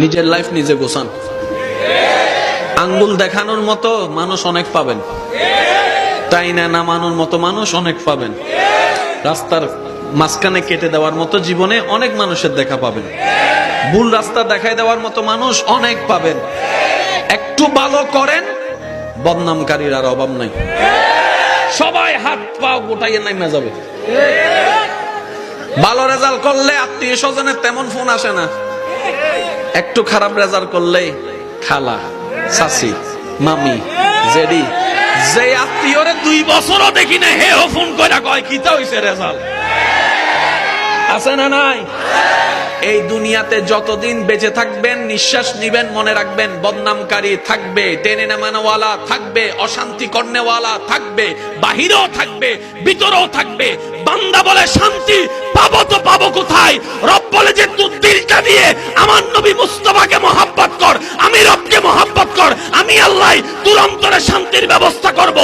নিজের লাইফ নিজে গোছান। আঙ্গুল দেখানোর মতো মানুষ অনেক পাবেন, তাই না নামানোর মতো মানুষ অনেক পাবেন। রাস্তার মাঝখানে কেটে দেওয়ার মতো জীবনে অনেক মানুষের দেখা পাবেন। ভুল রাস্তা দেখায় দেওয়ার মতো মানুষ অনেক পাবেন। একটু ভালো করেন, বদনামকারীর আর অভাব নাই। সবাই হাত পা গোটাইয়ে নাইমা যাবে। ভালো রেজাল্ট করলে আত্মীয় স্বজনের তেমন ফোন আসে না। একটু খারাপ রেজাল্ট করলেই খালা, চাচি, মামি, জেডি, যে আত্মীয়রে 2 বছরও দেখি না হেও ফোন কইরা কয় কিতা হইছে রেজাল্ট। আছে না নাই? এই দুনিয়াতে যতদিন বেঁচে থাকবেন, নিঃশ্বাস নিবেন, মনে রাখবেন বদনামকারী থাকবে, টেনে নামানোওয়ালা থাকবে, অশান্তি করনেওয়ালা থাকবে, বাহিরেও থাকবে, ভিতরেও থাকবে। বান্দা বলে শান্তি পাবো তো পাবো কোথায়? রব বলে যে তুই দিলটা দিয়ে আমার নবী মুস্তাফাকে মহব্বত কর, আমি রবকে মহব্বত কর, আমি আল্লাহ তোর অন্তরে শান্তির ব্যবস্থা করব।